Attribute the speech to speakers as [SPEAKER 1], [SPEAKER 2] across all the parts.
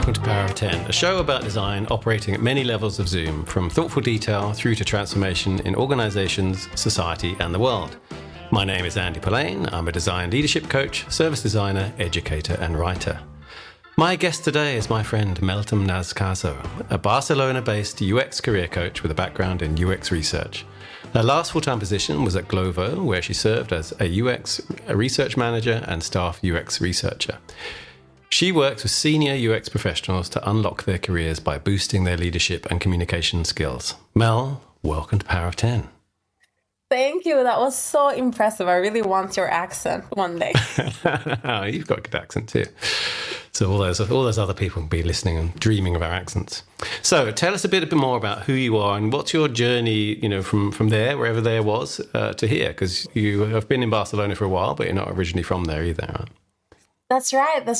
[SPEAKER 1] welcome to Power of 10, a show about design operating at many levels of Zoom, from thoughtful detail through to transformation in organizations, society, and the world. My name is Andy Polaine. I'm a design leadership coach, service designer, educator, and writer. My guest today is my friend Meltem Naz Kaso, a Barcelona-based UX career coach with a background in UX research. Her last full-time position was at Glovo, where she served as a UX research manager and staff UX researcher. She works with senior UX professionals to unlock their careers by boosting their leadership and communication skills. Mel, welcome to Power of 10.
[SPEAKER 2] Thank you. That was so impressive. I really want your accent one day.
[SPEAKER 1] You've got a good accent too. So all those other people can be listening and dreaming of our accents. So tell us a bit more about who you are and what's your journey, from there, wherever there was, to here, because you have been in Barcelona for a while, but you're not originally from there either, right?
[SPEAKER 2] That's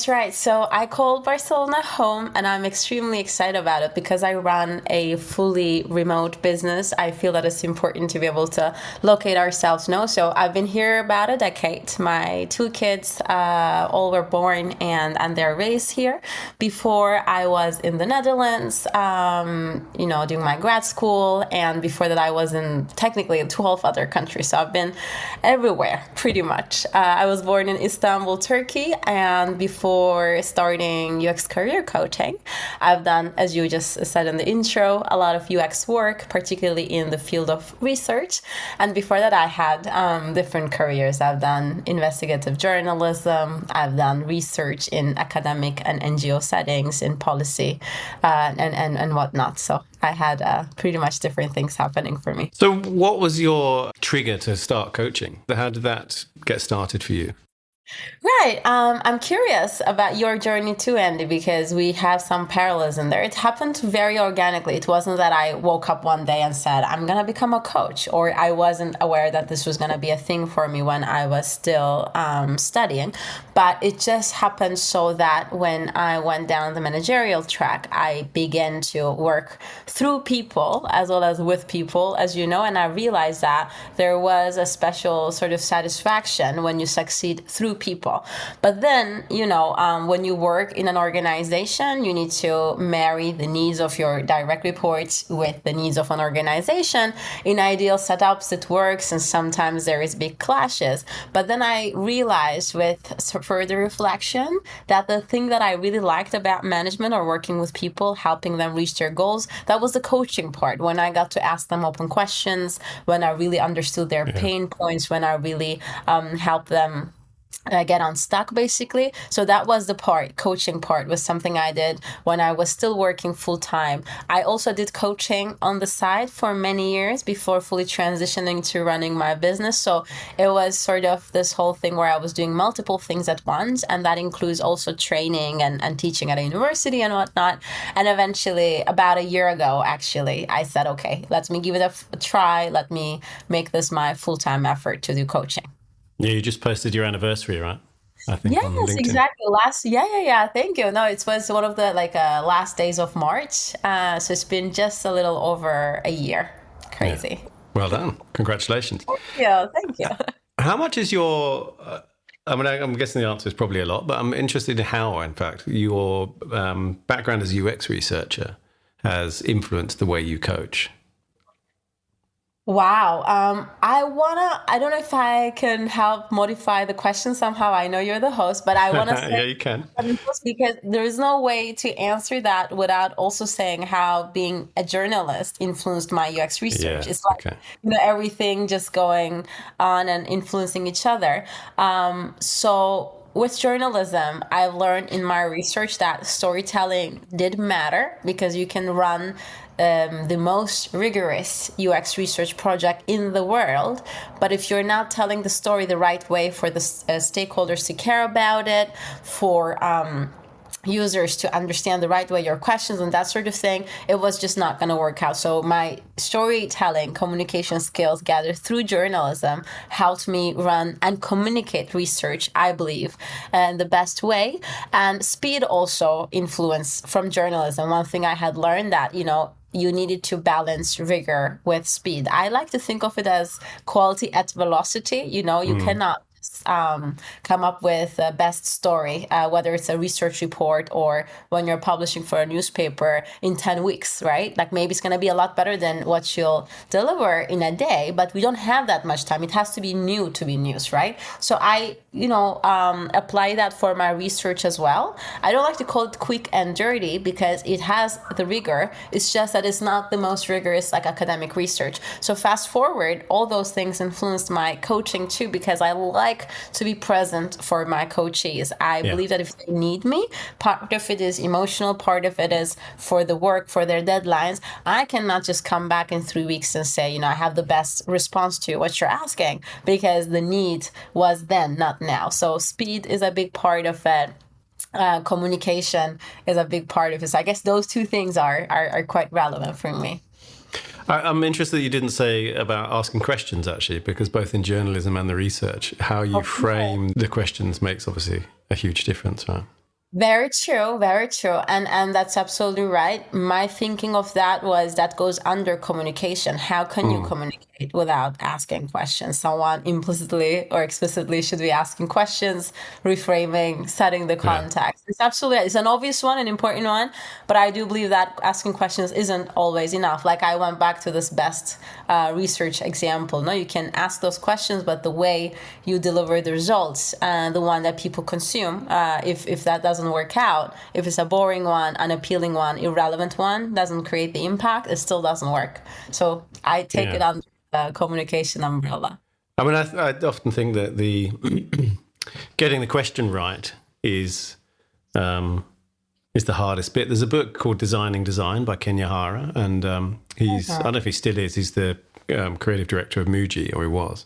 [SPEAKER 2] right. So I called Barcelona home, and I'm extremely excited about it because I run a fully remote business. I feel that it's important to be able to locate ourselves now. So I've been here about a decade. My two kids all were born and they're raised here. Before I was in the Netherlands, doing my grad school. And before that, I was in technically 12 other countries. So I've been everywhere pretty much. I was born in Istanbul, Turkey. And before starting UX career coaching, I've done, as you just said in the intro, a lot of UX work, particularly in the field of research. And before that, I had different careers. I've done investigative journalism. I've done research in academic and NGO settings, in policy, and whatnot. So I had pretty much different things happening for me.
[SPEAKER 1] So what was your trigger to start coaching? How did that get started for you?
[SPEAKER 2] Right. I'm curious about your journey too, Andy, because we have some parallels in there. It happened very organically. It wasn't that I woke up one day and said, I'm going to become a coach, or I wasn't aware that this was going to be a thing for me when I was still studying. But it just happened so that when I went down the managerial track, I began to work through people as well as with people, as you know, and I realized that there was a special sort of satisfaction when you succeed through people. But then, when you work in an organization, you need to marry the needs of your direct reports with the needs of an organization. In ideal setups, it works, and sometimes there is big clashes. But then I realized with further reflection that the thing that I really liked about management or working with people, helping them reach their goals, that was the coaching part. When I got to ask them open questions, when I really understood their pain points, when I really helped them get unstuck, basically. So that was the coaching part was something I did when I was still working full time. I also did coaching on the side for many years before fully transitioning to running my business. So it was sort of this whole thing where I was doing multiple things at once. And that includes also training and teaching at a university and whatnot. And eventually, about a year ago, actually, I said, okay, let me give it a try. Let me make this my full-time effort to do coaching.
[SPEAKER 1] Yeah, you just posted your anniversary, right? I think.
[SPEAKER 2] Yes, exactly. Thank you. No, it was one of the last days of March. So it's been just a little over a year. Crazy.
[SPEAKER 1] Yeah. Well done. Congratulations.
[SPEAKER 2] Thank you.
[SPEAKER 1] How much is your, I'm guessing the answer is probably a lot, but I'm interested in how, in fact, your background as a UX researcher has influenced the way you coach.
[SPEAKER 2] Wow. I don't know if I can help modify the question somehow. I know you're the host, but I want to say
[SPEAKER 1] yeah, you can.
[SPEAKER 2] Because there is no way to answer that without also saying how being a journalist influenced my UX research.
[SPEAKER 1] Yeah,
[SPEAKER 2] it's like, everything just going on and influencing each other. So with journalism, I learned in my research that storytelling did matter because you can run the most rigorous UX research project in the world. But if you're not telling the story the right way for the stakeholders to care about it, for users to understand the right way your questions and that sort of thing, it was just not going to work out. So my storytelling communication skills gathered through journalism helped me run and communicate research, I believe, in the best way. And speed also influenced from journalism. One thing I had learned that, you needed to balance rigor with speed. I like to think of it as quality at velocity. You cannot come up with a best story, whether it's a research report or when you're publishing for a newspaper in 10 weeks, right? Like maybe it's going to be a lot better than what you'll deliver in a day, but we don't have that much time. It has to be new to be news, right? So I, apply that for my research as well. I don't like to call it quick and dirty because it has the rigor. It's just that it's not the most rigorous like academic research. So fast forward, all those things influenced my coaching too, because I like to be present for my coachees. I believe that if they need me, part of it is emotional, part of it is for the work, for their deadlines. I cannot just come back in 3 weeks and say, I have the best response to what you're asking, because the need was then, not now. So speed is a big part of it. Communication is a big part of it. So I guess those two things are quite relevant for me.
[SPEAKER 1] I'm interested that you didn't say about asking questions, actually, because both in journalism and the research, how you frame the questions makes obviously a huge difference, right?
[SPEAKER 2] Very true, very true. And that's absolutely right. My thinking of that was that goes under communication. How can you communicate without asking questions? Someone implicitly or explicitly should be asking questions, reframing, setting the context. It's absolutely, it's an obvious one, an important one, but I do believe that asking questions isn't always enough. Like I went back to this best research example. No, you can ask those questions, but the way you deliver the results, the one that people consume, if that doesn't work out, if it's a boring one, unappealing one, irrelevant one, doesn't create the impact, it still doesn't work. So I take it under the communication umbrella.
[SPEAKER 1] I mean, I often think that the getting the question right is the hardest bit. There's a book called Designing Design by Kenya Hara, and he's, I don't know if he still is, he's the creative director of Muji, or he was.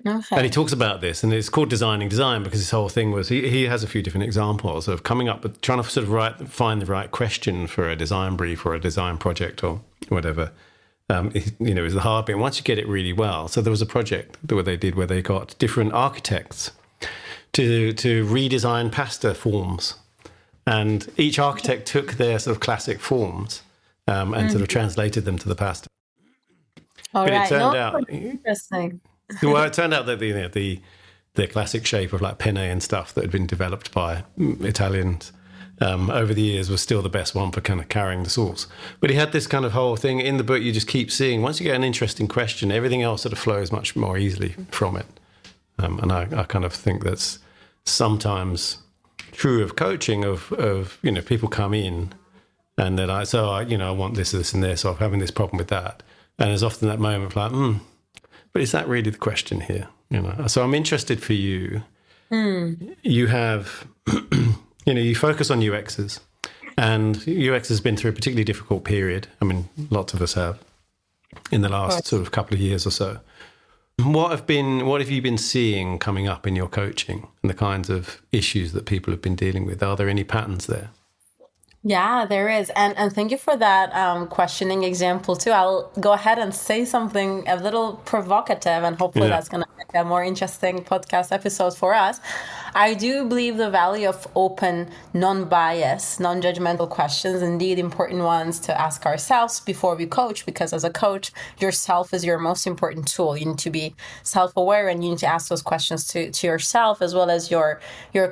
[SPEAKER 1] Okay. And he talks about this, and it's called Designing Design because his whole thing was he has a few different examples of coming up with trying to sort of find the right question for a design brief or a design project or whatever. It was the hard bit. And once you get it really well, so there was a project where they got different architects to redesign pasta forms, and each architect took their sort of classic forms and sort of translated them to the pasta.
[SPEAKER 2] All right.
[SPEAKER 1] It turned out
[SPEAKER 2] interesting.
[SPEAKER 1] Well, it turned out that the classic shape of like penne and stuff that had been developed by Italians over the years was still the best one for kind of carrying the sauce. But he had this kind of whole thing in the book. You just keep seeing, once you get an interesting question, everything else sort of flows much more easily from it. And I kind of think that's sometimes true of coaching, of people come in and they're like, I want this, and this, or I'm having this problem with that. And there's often that moment of like, but is that really the question here? So I'm interested for you. You have, you focus on UXs, and UX has been through a particularly difficult period. I mean, lots of us have in the last sort of couple of years or so. What have you been seeing coming up in your coaching and the kinds of issues that people have been dealing with? Are there any patterns there?
[SPEAKER 2] Yeah, there is. And thank you for that questioning example too. I'll go ahead and say something a little provocative, and hopefully that's going to make a more interesting podcast episode for us. I do believe the value of open, non-biased, non-judgmental questions, indeed important ones to ask ourselves before we coach, because as a coach, yourself is your most important tool. You need to be self-aware, and you need to ask those questions to yourself as well as your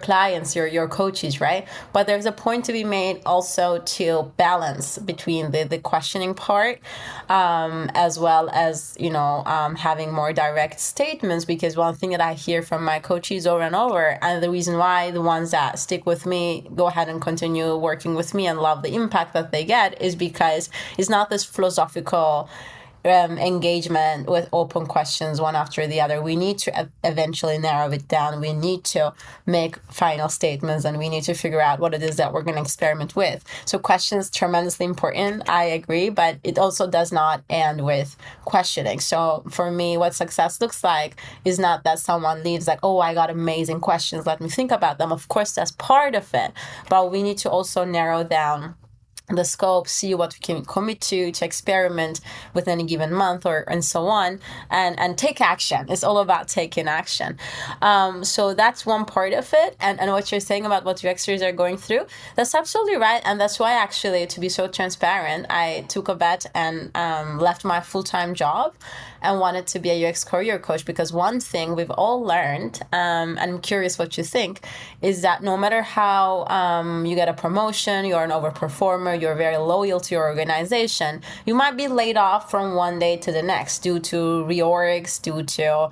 [SPEAKER 2] clients, your coaches, right? But there's a point to be made also to balance between the questioning part as well as, having more direct statements, because one thing that I hear from my coaches over and over, and the reason why the ones that stick with me go ahead and continue working with me and love the impact that they get, is because it's not this philosophical engagement with open questions one after the other. We need to eventually narrow it down. We need to make final statements, and we need to figure out what it is that we're going to experiment with. So questions tremendously important, I agree, but it also does not end with questioning. So for me, what success looks like is not that someone leaves like, oh, I got amazing questions, let me think about them. Of course, that's part of it, but we need to also narrow down the scope, see what we can commit to experiment with any given month and so on, and take action. It's all about taking action. So that's one part of it. And what you're saying about what UXers are going through, that's absolutely right. And that's why, actually, to be so transparent, I took a bet and left my full-time job and wanted to be a UX career coach, because one thing we've all learned, and I'm curious what you think, is that no matter how you get a promotion, you're an overperformer, you're very loyal to your organization, you might be laid off from one day to the next due to reorgs, due to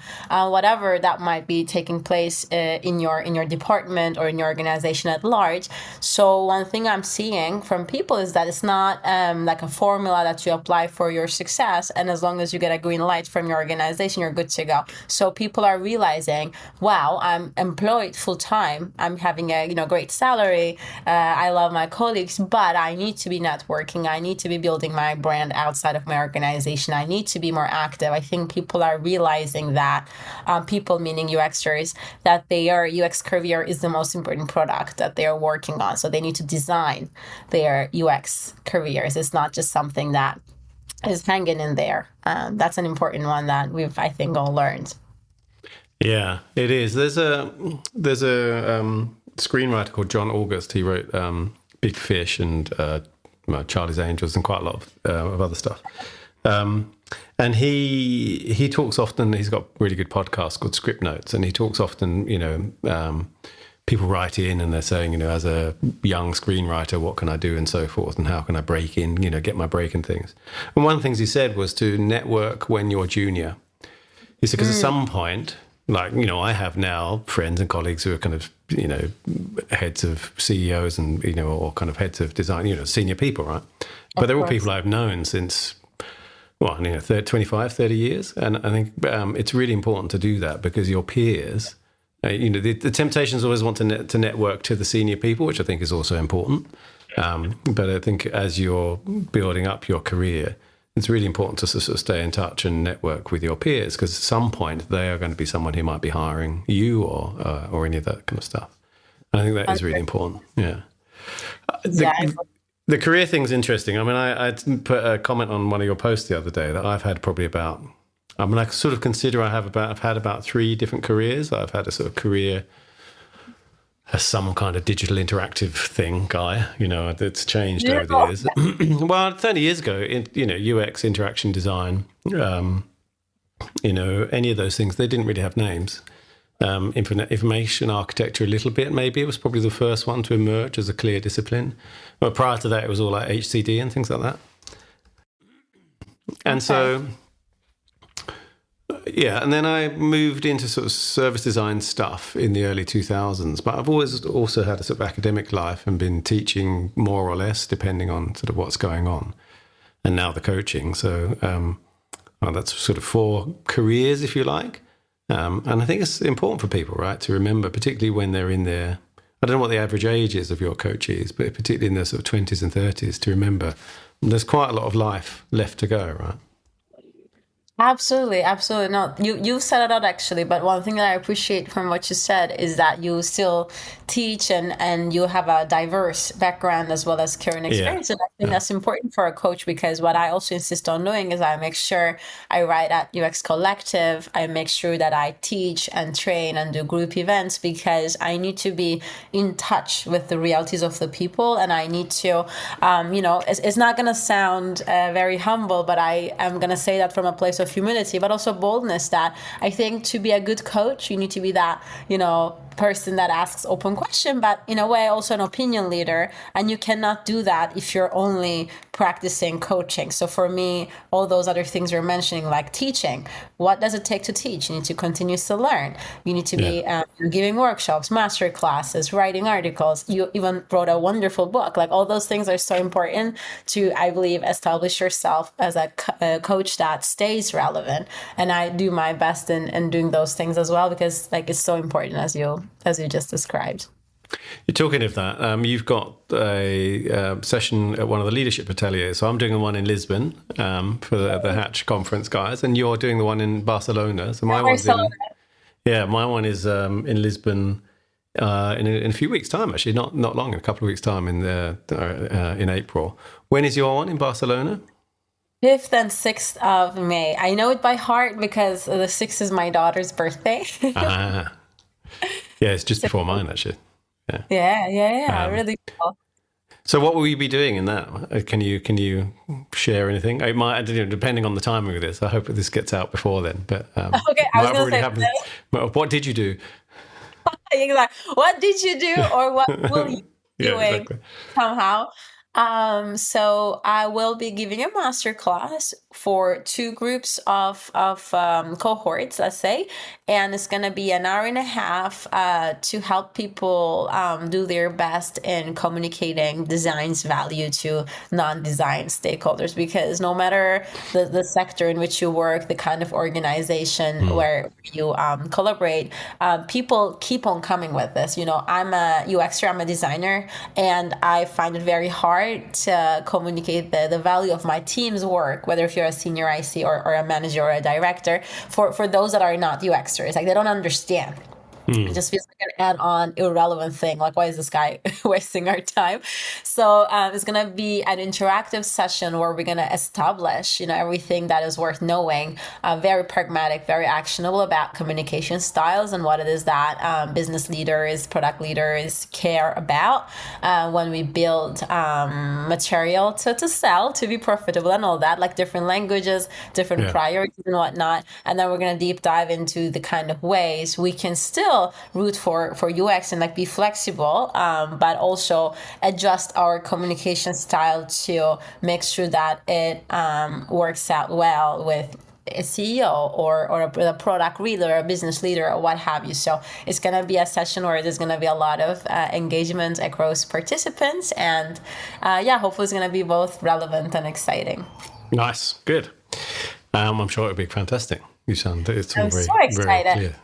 [SPEAKER 2] whatever that might be taking place in your department or in your organization at large. So one thing I'm seeing from people is that it's not like a formula that you apply for your success, and as long as you get a green light from your organization, you're good to go. So people are realizing, wow, I'm employed full time, I'm having a great salary, I love my colleagues, but I need to be networking, I need to be building my brand outside of my organization, I need to be more active. I think people are realizing that, people meaning UXers, that their UX career is the most important product that they are working on. So they need to design their UX careers. It's not just something that is hanging in there. That's an important one that we've, I think, all learned.
[SPEAKER 1] Yeah, it is. There's a screenwriter called John August. He wrote Big Fish and Charlie's Angels and quite a lot of other stuff. And he talks often. He's got a really good podcast called Script Notes, and he talks often. People write in and they're saying, as a young screenwriter, what can I do and so forth, and how can I break in, get my break in things. And one of the things he said was to network when you're junior. He said, because at some point, like, I have now friends and colleagues who are kind of, heads of CEOs and, or kind of heads of design, senior people, right? But they're all people I've known since, 25, 30 years. And I think it's really important to do that, because your peers, the temptations always want to network to the senior people, which I think is also important. But I think as you're building up your career, it's really important to sort of stay in touch and network with your peers, because at some point they are going to be someone who might be hiring you or any of that kind of stuff. And I think that is really important. Yeah. The career thing's interesting. I mean, I put a comment on one of your posts the other day that I've had probably about, I sort of consider I've had about 3 different careers. I've had a sort of career as some kind of digital interactive thing guy, that's changed over the years. Well, 30 years ago, UX, interaction design, any of those things, they didn't really have names. Information architecture a little bit, maybe. It was probably the first one to emerge as a clear discipline. But prior to that, it was all like HCD and things like that. And so... Yeah, and then I moved into sort of service design stuff in the early 2000s. But I've always also had a sort of academic life and been teaching more or less, depending on sort of what's going on. And now the coaching. So that's sort of 4 careers, if you like. And I think it's important for people, right, to remember, particularly when they're in their, I don't know what the average age is of your coachees, but particularly in their sort of 20s and 30s, to remember there's quite a lot of life left to go, right?
[SPEAKER 2] Absolutely, absolutely. No, you said it out, actually, but one thing that I appreciate from what you said is that you still teach and you have a diverse background as well as current experience. And I think that's important for a coach, because what I also insist on doing is I make sure I write at UX Collective, I make sure that I teach and train and do group events, because I need to be in touch with the realities of the people, and I need to, it's not going to sound very humble, but I am going to say that from a place of humility, but also boldness, that I think to be a good coach, you need to be that, person that asks open question, but in a way also an opinion leader. And you cannot do that if you're only practicing coaching. So for me, all those other things you're mentioning, like teaching, what does it take to teach? You need to continuously learn. You need to be giving workshops, master classes, writing articles. You even wrote a wonderful book. Like, all those things are so important to, I believe, establish yourself as a coach that stays relevant. And I do my best in doing those things as well, because it's so important, as you just described.
[SPEAKER 1] You're talking of that. You've got a session at one of the leadership ateliers. So I'm doing the one in Lisbon for the Hatch conference guys, and you're doing the one in Barcelona. So my one is in Lisbon in a few weeks' time, actually, not long, in a couple of weeks' time in April. When is your one in Barcelona?
[SPEAKER 2] 5th and 6th of May. I know it by heart because the 6th is my daughter's birthday.
[SPEAKER 1] Ah, yeah, it's just before mine, actually. Yeah.
[SPEAKER 2] Yeah. Really cool.
[SPEAKER 1] So what will you be doing in that? Can you share anything? It might, depending on the timing of this. I hope that this gets out before then. But
[SPEAKER 2] Okay, I was going to say
[SPEAKER 1] what did you do?
[SPEAKER 2] exactly. What did you do, or what will you be doing
[SPEAKER 1] exactly.
[SPEAKER 2] somehow? So I will be giving a master class for 2 groups of cohorts, let's say, and it's going to be an hour and a half to help people do their best in communicating design's value to non-design stakeholders, because no matter the sector in which you work, the kind of organization where you collaborate, people keep on coming with this. I'm a UXer, I'm a designer, and I find it very hard to communicate the value of my team's work, whether if you're a senior IC or a manager or a director, for those that are not UXers. Like, they don't understand. It just feels like an add-on irrelevant thing. Like, why is this guy wasting our time? So it's going to be an interactive session where we're going to establish, everything that is worth knowing, very pragmatic, very actionable about communication styles and what it is that business leaders, product leaders care about when we build material to sell, to be profitable and all that, like different languages, different priorities and whatnot. And then we're going to deep dive into the kind of ways we can still root for UX and be flexible, but also adjust our communication style to make sure that it works out well with a CEO or a product leader, a business leader, or what have you. So it's going to be a session where there's going to be a lot of engagement across participants, and hopefully it's going to be both relevant and exciting.
[SPEAKER 1] Nice, good. I'm sure it'll be fantastic. It's all
[SPEAKER 2] I'm
[SPEAKER 1] very,
[SPEAKER 2] so excited.
[SPEAKER 1] very clear.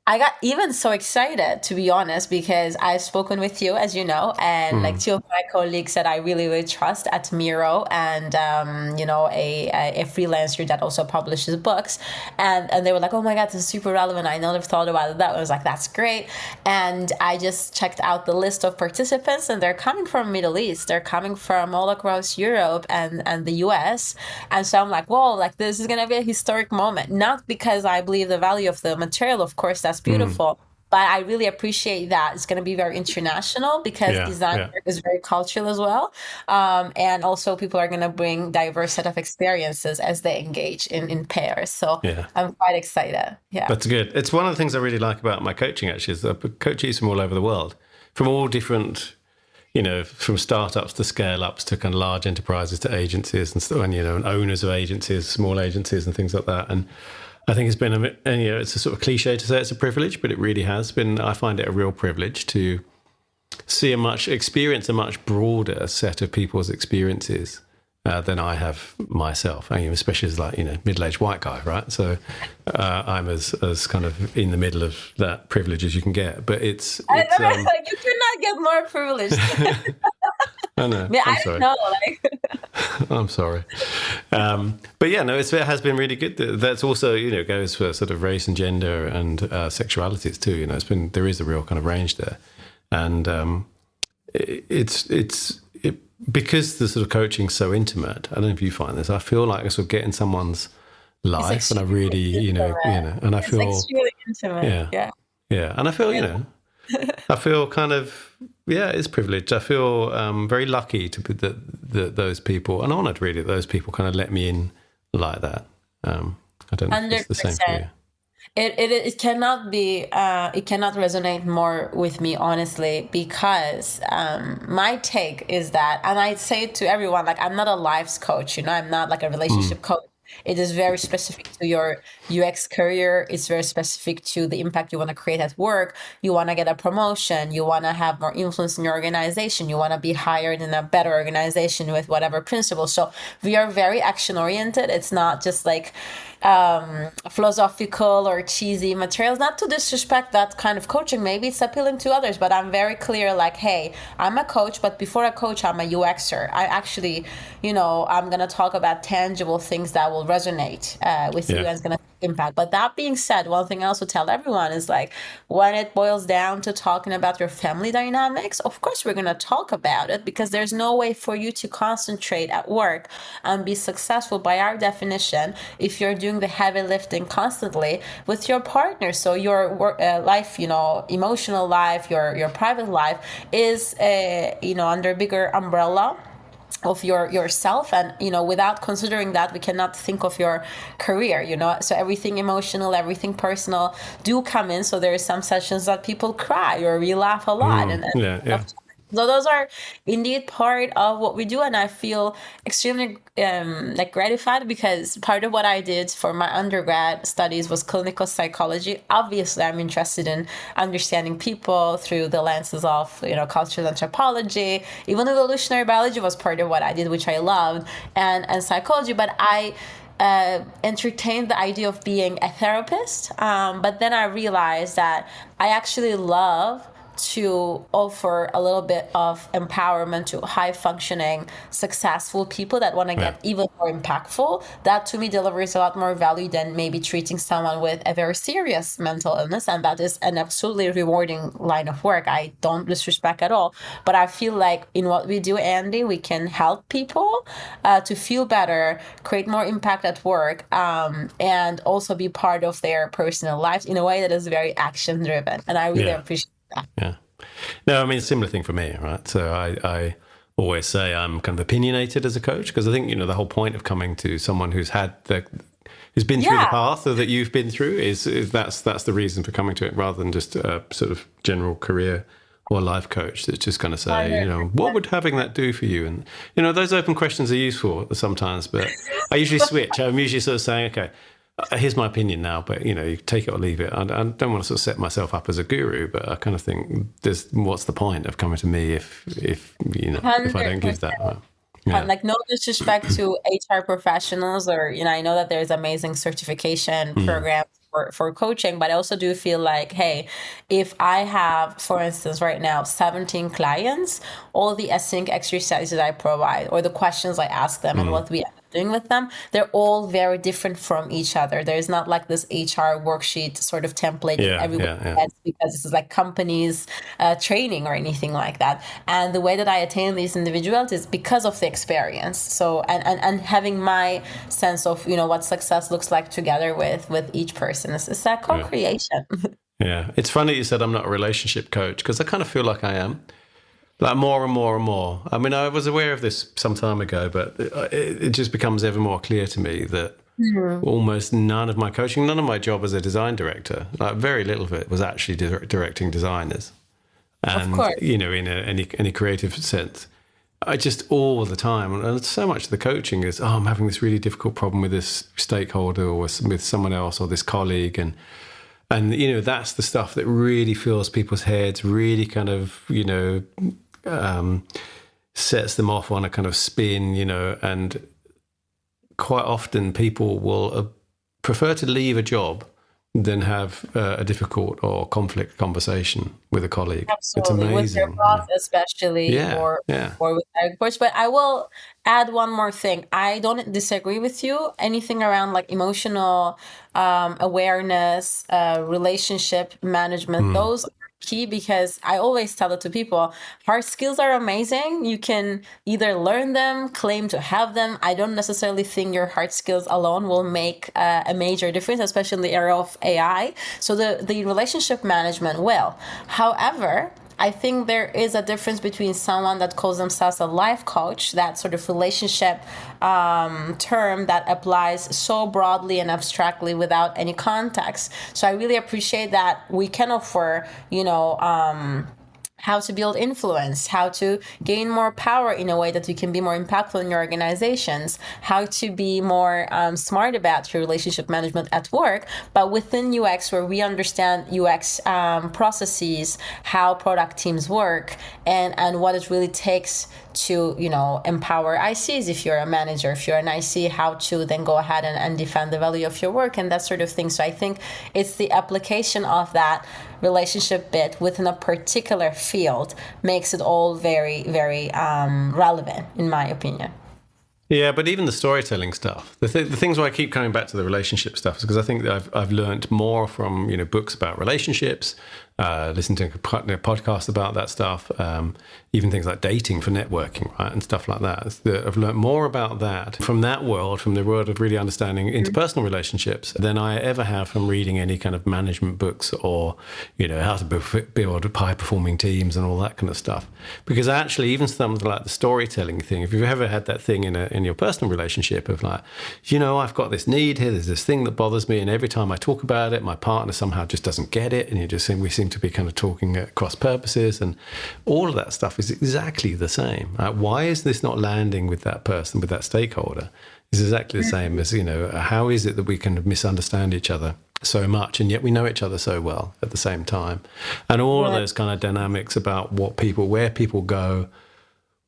[SPEAKER 2] I got even so excited, to be honest, because I've spoken with you, as you know, and 2 of my colleagues that I really, really trust at Miro, and a freelancer that also publishes books, and they were like, "Oh my God, this is super relevant. I never thought about it." I was like, "That's great." And I just checked out the list of participants, and they're coming from Middle East. They're coming from all across Europe and the US, and so I'm like, "Whoa! Like, this is gonna be a historic moment." Not because I believe the value of the material, of course, that's beautiful. But I really appreciate that it's going to be very international, because design work is very cultural as well. And also people are going to bring diverse set of experiences as they engage in pairs. So I'm quite excited. Yeah.
[SPEAKER 1] That's good. It's one of the things I really like about my coaching, actually, is that I coach from all over the world, from all different, from startups to scale-ups to kind of large enterprises to agencies and owners of agencies, small agencies and things like that. And I think it's been it's a sort of cliche to say it's a privilege, but it really has been. I find it a real privilege to experience a much broader set of people's experiences than I have myself. Especially as middle-aged white guy, right? So I'm as kind of in the middle of that privilege as you can get. But you
[SPEAKER 2] cannot get more privileged.
[SPEAKER 1] I know.
[SPEAKER 2] I don't know.
[SPEAKER 1] I'm sorry. But it has been really good. That's also, goes for sort of race and gender and sexualities too. There is a real kind of range there. And because the sort of coaching's so intimate, I don't know if you find this, I feel like I sort of get in someone's life and I really, and I feel...
[SPEAKER 2] It's really intimate.
[SPEAKER 1] Yeah. And I feel, I feel kind of... Yeah, it's privileged. I feel very lucky to be those people, and honoured really that those people kind of let me in like that. I don't know if it's the same for you.
[SPEAKER 2] It cannot be, it cannot resonate more with me, honestly, because my take is that, and I say it to everyone, like, I'm not a lives coach, I'm not like a relationship coach. It is very specific to your UX career. It's very specific to the impact you want to create at work. You want to get a promotion. You want to have more influence in your organization. You want to be hired in a better organization with whatever principles. So we are very action oriented. It's not just like philosophical or cheesy materials. Not to disrespect that kind of coaching. Maybe it's appealing to others, but I'm very clear, like, hey, I'm a coach, but before a coach, I'm a UXer. I actually, I'm going to talk about tangible things that will resonate with you and it's going to impact. But that being said, one thing I also tell everyone is, like, when it boils down to talking about your family dynamics, of course we're going to talk about it, because there's no way for you to concentrate at work and be successful by our definition if you're doing the heavy lifting constantly with your partner. So your work life, emotional life, your private life is under a bigger umbrella of yourself, and without considering that, we cannot think of your career. So everything emotional, everything personal do come in. So there are some sessions that people cry or we laugh a lot, so those are indeed part of what we do, and I feel extremely gratified, because part of what I did for my undergrad studies was clinical psychology. Obviously, I'm interested in understanding people through the lenses of cultural anthropology. Even evolutionary biology was part of what I did, which I loved, and psychology. But I entertained the idea of being a therapist, but then I realized that I actually love to offer a little bit of empowerment to high functioning, successful people that want to get even more impactful. That to me delivers a lot more value than maybe treating someone with a very serious mental illness. And that is an absolutely rewarding line of work. I don't disrespect at all. But I feel like in what we do, Andy, we can help people to feel better, create more impact at work, and also be part of their personal lives in a way that is very action driven. And I really appreciate that.
[SPEAKER 1] Yeah. No, I mean, similar thing for me, right? So I always say I'm kind of opinionated as a coach, because I think, the whole point of coming to someone who's been through the path that you've been through is that's the reason for coming to it, rather than just a sort of general career or life coach that's just going to say, what would having that do for you? And, those open questions are useful sometimes, but I usually switch. I'm usually sort of saying, okay, here's my opinion now, but you take it or leave it. I don't want to sort of set myself up as a guru, but I kind of think what's the point of coming to me if I don't give that?
[SPEAKER 2] Like, no disrespect to HR professionals, or I know that there's amazing certification programs for coaching, but I also do feel like, hey, if I have, for instance, right now 17 clients, all the async exercises I provide or the questions I ask them and what we are doing with them, they're all very different from each other. There's not like this HR worksheet sort of template that everyone gets, because this is like companies training or anything like that. And the way that I attain these individuals is because of the experience. So and having my sense of what success looks like together with each person. It's that co-creation.
[SPEAKER 1] Yeah, it's funny you said I'm not a relationship coach, because I kind of feel like I am. Like more and more and more. I mean, I was aware of this some time ago, but it just becomes ever more clear to me that almost none of my coaching, none of my job as a design director, like very little of it was actually directing designers. And,
[SPEAKER 2] of course.
[SPEAKER 1] In any creative sense. I just all the time, and so much of the coaching is, I'm having this really difficult problem with this stakeholder or with someone else or this colleague, and that's the stuff that really fills people's heads, really kind of sets them off on a kind of spin, and quite often people will prefer to leave a job than have a difficult or conflict conversation with a colleague.
[SPEAKER 2] Absolutely.
[SPEAKER 1] It's amazing.
[SPEAKER 2] With your boss, especially, or with their coach. But I will add one more thing. I don't disagree with you. Anything around like emotional awareness, relationship management, those are key, because I always tell it to people, hard skills are amazing. You can either learn them, claim to have them. I don't necessarily think your hard skills alone will make a major difference, especially in the era of AI. So the relationship management will. However, I think there is a difference between someone that calls themselves a life coach, that sort of relationship term that applies so broadly and abstractly without any context. So I really appreciate that we can offer, how to build influence, how to gain more power in a way that you can be more impactful in your organizations, how to be more smart about your relationship management at work, but within UX, where we understand UX processes, how product teams work, and what it really takes to, empower ICs. If you're a manager, if you're an IC, how to then go ahead and defend the value of your work and that sort of thing. So I think it's the application of that relationship bit within a particular field makes it all very, very relevant, in my opinion.
[SPEAKER 1] Yeah, but even the storytelling stuff, the things where I keep coming back to the relationship stuff is because I think that I've learned more from books about relationships, listening to podcasts about that stuff, even things like dating for networking, right, and stuff like that. I've learned more about that from that world, from the world of really understanding interpersonal relationships, than I ever have from reading any kind of management books or how to build high-performing teams and all that kind of stuff. Because actually, even something like the storytelling thing, if you've ever had that thing in your personal relationship of like, I've got this need here, there's this thing that bothers me, and every time I talk about it, my partner somehow just doesn't get it, and we seem to be kind of talking at cross purposes, and all of that stuff is exactly the same. Why is this not landing with that person, with that stakeholder? It's exactly the same as, how is it that we can misunderstand each other so much and yet we know each other so well at the same time? And all of those kind of dynamics about where people go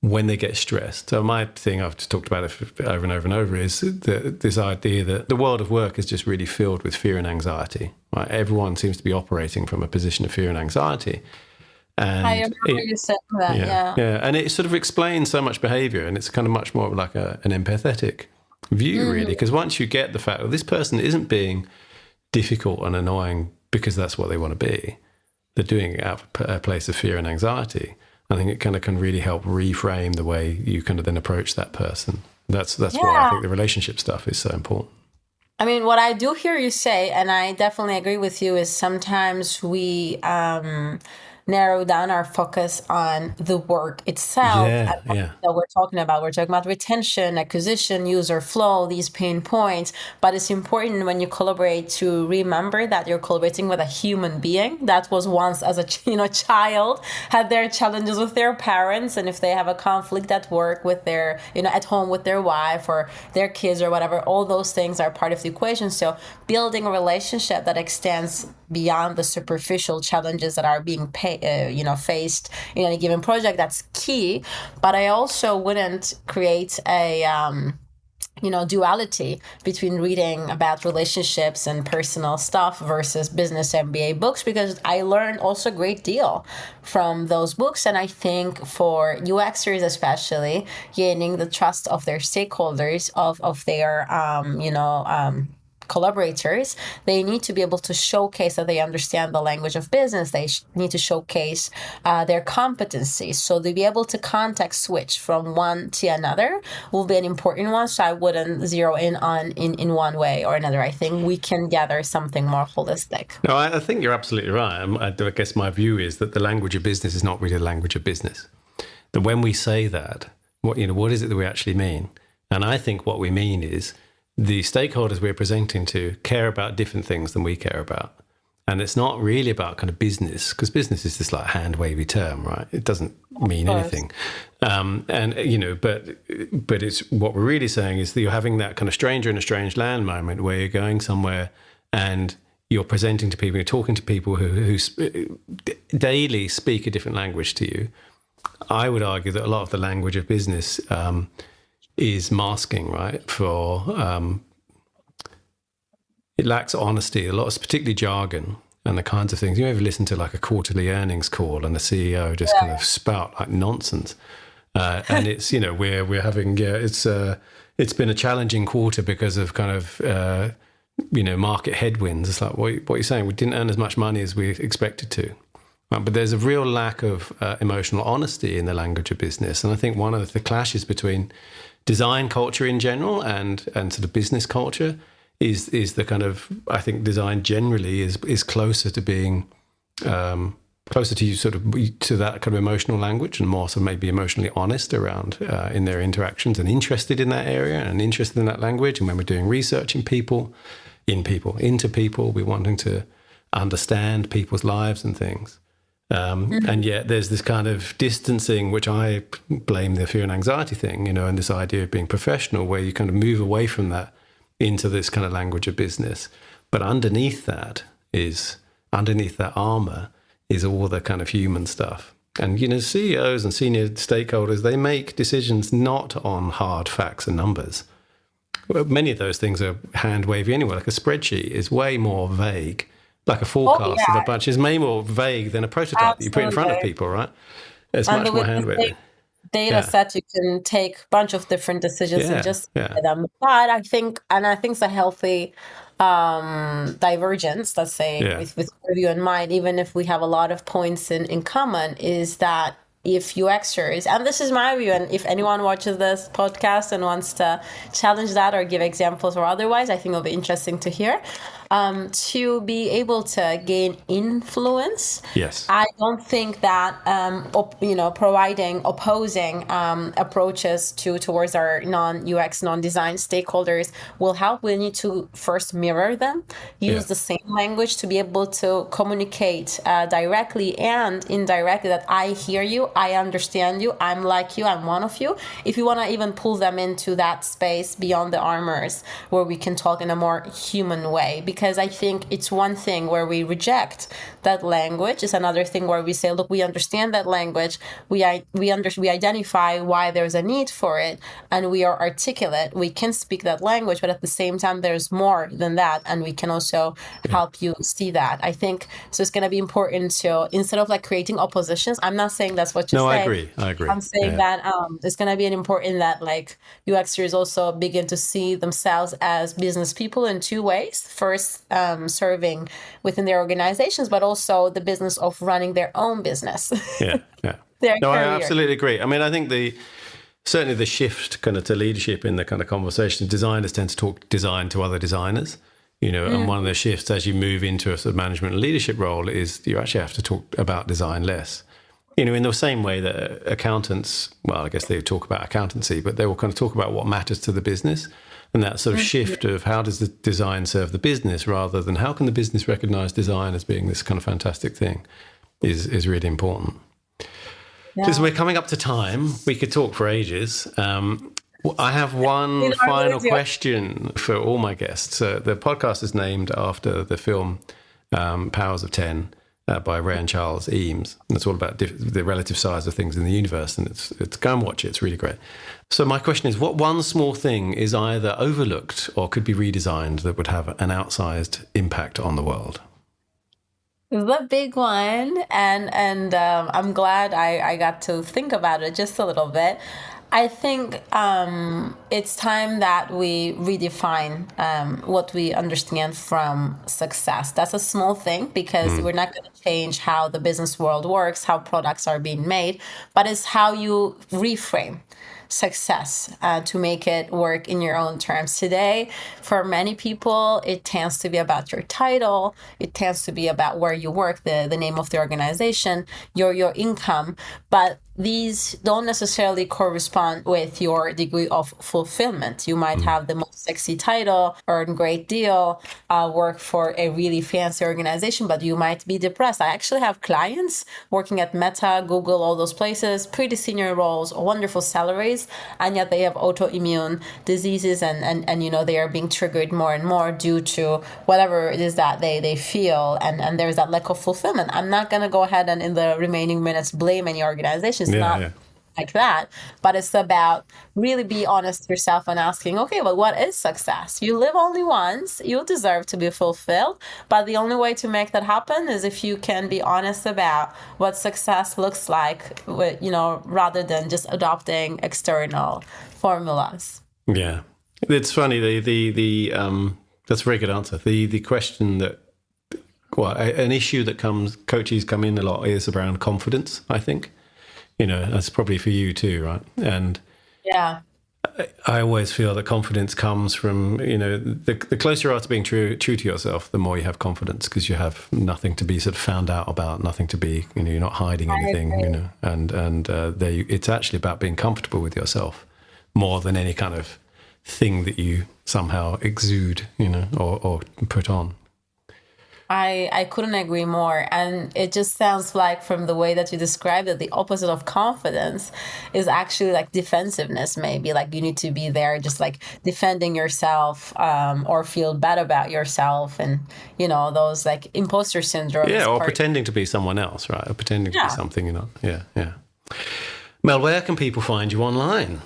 [SPEAKER 1] when they get stressed. So my thing, I've just talked about it over and over and over, is this idea that the world of work is just really filled with fear and anxiety. Right? Everyone seems to be operating from a position of fear and anxiety. And
[SPEAKER 2] I remember you said that,
[SPEAKER 1] yeah. And it sort of explains so much behavior, and it's kind of much more like an empathetic view, really, because once you get the fact that this person isn't being difficult and annoying because that's what they want to be, they're doing it out of a place of fear and anxiety. I think it kind of can really help reframe the way you kind of then approach that person. That's why I think the relationship stuff is so important.
[SPEAKER 2] I mean, what I do hear you say, and I definitely agree with you, is sometimes we narrow down our focus on the work itself that we're talking about. We're talking about retention, acquisition, user flow, these pain points. But it's important when you collaborate to remember that you're collaborating with a human being that was once, as a child, had their challenges with their parents, and if they have a conflict at work with their, at home with their wife or their kids or whatever, all those things are part of the equation. So building a relationship that extends beyond the superficial challenges that are being faced in any given project, that's key. But I also wouldn't create a duality between reading about relationships and personal stuff versus business MBA books, because I learned also a great deal from those books. And I think for UXers especially, gaining the trust of their stakeholders, of their collaborators, they need to be able to showcase that they understand the language of business. They need to showcase their competencies. So to be able to context switch from one to another will be an important one. So I wouldn't zero in on in one way or another. I think we can gather something more holistic.
[SPEAKER 1] No, I think you're absolutely right. I guess my view is that the language of business is not really the language of business. That when we say that, what is it that we actually mean? And I think what we mean is the stakeholders we're presenting to care about different things than we care about. And it's not really about kind of business, because business is this like hand-wavy term, right? It doesn't mean anything. But it's what we're really saying is that you're having that kind of stranger in a strange land moment where you're going somewhere and you're presenting to people, you're talking to people who daily speak a different language to you. I would argue that a lot of the language of business is masking, right? For it lacks honesty. A lot of particularly jargon and the kinds of things. You ever listen to like a quarterly earnings call and the CEO just kind of spout like nonsense, and it's we're having it's been a challenging quarter because of kind of market headwinds. It's like what are you saying? We didn't earn as much money as we expected to. But there's a real lack of emotional honesty in the language of business, and I think one of the clashes between design culture in general and sort of business culture is the kind of, I think design generally is closer to being closer to you sort of to that kind of emotional language, and more so maybe emotionally honest around in their interactions, and interested in that area and interested in that language. And when we're doing research into people, we're wanting to understand people's lives and things. And yet there's this kind of distancing, which I blame the fear and anxiety thing, and this idea of being professional, where you kind of move away from that into this kind of language of business. But underneath that armor is all the kind of human stuff. And, CEOs and senior stakeholders, they make decisions not on hard facts and numbers. Well, many of those things are hand wavy anyway. Like a spreadsheet is way more vague. Like a forecast of a bunch is way more vague than a prototype that you put in front of people, right? It's much more hand wavy.
[SPEAKER 2] Data set, you can take a bunch of different decisions and just them. But I think it's a healthy divergence, let's say, with review in mind, even if we have a lot of points in common, is that if UXers, and this is my view, and if anyone watches this podcast and wants to challenge that or give examples or otherwise, I think it'll be interesting to hear. To be able to gain influence.
[SPEAKER 1] Yes.
[SPEAKER 2] I don't think that providing opposing approaches towards our non-UX, non-design stakeholders will help. We need to first mirror them, use the same language to be able to communicate directly and indirectly that I hear you, I understand you, I'm like you, I'm one of you. If you want to even pull them into that space beyond the armors where we can talk in a more human way. Because I think it's one thing where we reject that language. It's another thing where we say, look, we understand that language. We identify why there's a need for it, and we are articulate. We can speak that language, but at the same time, there's more than that, and we can also help you see that. I think so. It's going to be important to, instead of like creating oppositions. I'm not saying that's what you say.
[SPEAKER 1] No, I agree.
[SPEAKER 2] I'm saying that it's going to be important that like UXers also begin to see themselves as business people in two ways. First, serving within their organizations, but also the business of running their own business. No,
[SPEAKER 1] I absolutely agree. I mean, I think certainly the shift kind of to leadership in the kind of conversation, designers tend to talk design to other designers, and one of the shifts as you move into a sort of management and leadership role is you actually have to talk about design less. In the same way that accountants, well, I guess they talk about accountancy, but they will kind of talk about what matters to the business. And that sort of shift of how does the design serve the business rather than how can the business recognize design as being this kind of fantastic thing is really important. Because we're coming up to time. We could talk for ages. I have one final question for all my guests. The podcast is named after the film Powers of 10 by Ray and Charles Eames. And it's all about the relative size of things in the universe. And it's go and watch it. It's really great. So my question is, what one small thing is either overlooked or could be redesigned that would have an outsized impact on the world?
[SPEAKER 2] The big one, and I'm glad I got to think about it just a little bit. I think it's time that we redefine what we understand from success. That's a small thing because we're not going to change how the business world works, how products are being made, but it's how you reframe success to make it work in your own terms. Today, for many people, it tends to be about your title. It tends to be about where you work, the name of the organization, your income. But these don't necessarily correspond with your degree of fulfillment. You might have the most sexy title, earn great deal, work for a really fancy organization, but you might be depressed. I actually have clients working at Meta, Google, all those places, pretty senior roles, wonderful salaries, and yet they have autoimmune diseases and they are being triggered more and more due to whatever it is that they feel, and there's that lack of fulfillment. I'm not going to go ahead and in the remaining minutes blame any organization. It's not like that, but it's about really be honest with yourself and asking, okay, well, what is success? You live only once, you deserve to be fulfilled, but the only way to make that happen is if you can be honest about what success looks like, rather than just adopting external formulas. Yeah,
[SPEAKER 1] it's funny. That's a very good answer. The question that, an issue that coaches come in a lot is around confidence, I think. That's probably for you too, right? And I always feel that confidence comes from, the closer you are to being true to yourself, the more you have confidence because you have nothing to be sort of found out about, nothing to be, you're not hiding anything, and it's actually about being comfortable with yourself more than any kind of thing that you somehow exude, or put on.
[SPEAKER 2] I couldn't agree more. And it just sounds like from the way that you described it, the opposite of confidence is actually like defensiveness, maybe. Like you need to be there just like defending yourself or feel bad about yourself and, those like imposter syndrome.
[SPEAKER 1] Yeah, or pretending to be someone else, right? Or pretending to be something you're not. Yeah, yeah. Mel, where can people find you online?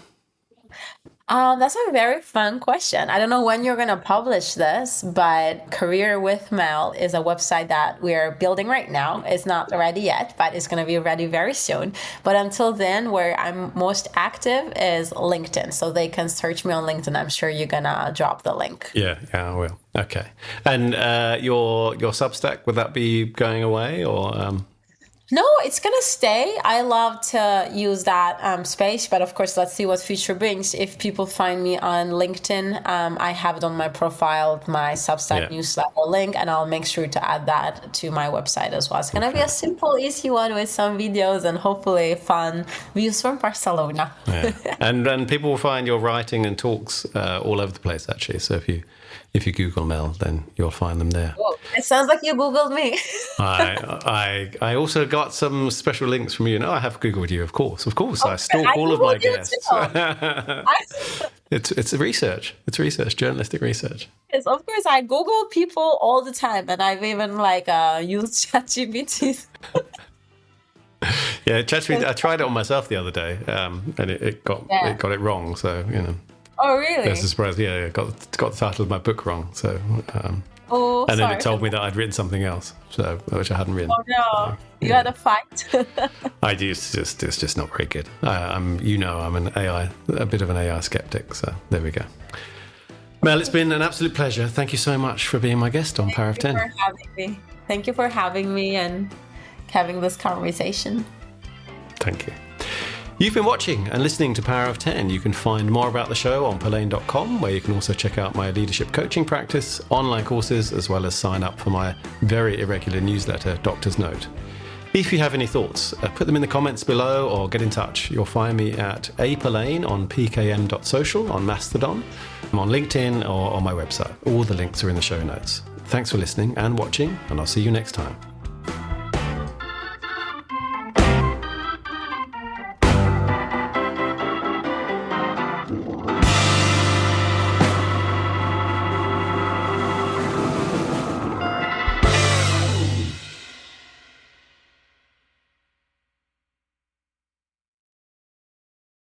[SPEAKER 2] That's a very fun question. I don't know when you're going to publish this, but Career with Mel is a website that we're building right now. It's not ready yet, but it's going to be ready very soon. But until then, where I'm most active is LinkedIn. So they can search me on LinkedIn. I'm sure you're going to drop the link.
[SPEAKER 1] Yeah, I will. Okay. And your Substack, would that be going away or...
[SPEAKER 2] No, it's going to stay. I love to use that space, but of course, let's see what future brings. If people find me on LinkedIn, I have it on my profile, my Substack newsletter link, and I'll make sure to add that to my website as well. It's going to be a simple, easy one with some videos and hopefully fun views from Barcelona.
[SPEAKER 1] Yeah. And people will find your writing and talks all over the place, actually. So if you Google Mel, then you'll find them there.
[SPEAKER 2] Whoa, it sounds like you Googled me.
[SPEAKER 1] I also got some special links from you. No, I have Googled you, of course. Of course, I stalk all of my guests. It's research. It's research, journalistic research.
[SPEAKER 2] Yes, of course. I Google people all the time, and I've even used ChatGPT.
[SPEAKER 1] Yeah, ChatGPT. I tried it on myself the other day, and it got it wrong. So
[SPEAKER 2] Oh, really?
[SPEAKER 1] That's a surprise. Yeah, got the title of my book wrong. So, and then it told me that I'd written something else, which I hadn't written.
[SPEAKER 2] Oh no, you had a fight.
[SPEAKER 1] I do. It's just not very good. I'm a bit of an AI skeptic. So there we go. Mel, it's been an absolute pleasure. Thank you so much for being my guest on Power of 10.
[SPEAKER 2] Thank you for having me and having this conversation.
[SPEAKER 1] Thank you. You've been watching and listening to Power of 10. You can find more about the show on Polaine.com, where you can also check out my leadership coaching practice, online courses, as well as sign up for my very irregular newsletter, Doctor's Note. If you have any thoughts, put them in the comments below or get in touch. You'll find me at Polaine on pkm.social, on Mastodon, on LinkedIn or on my website. All the links are in the show notes. Thanks for listening and watching, and I'll see you next time.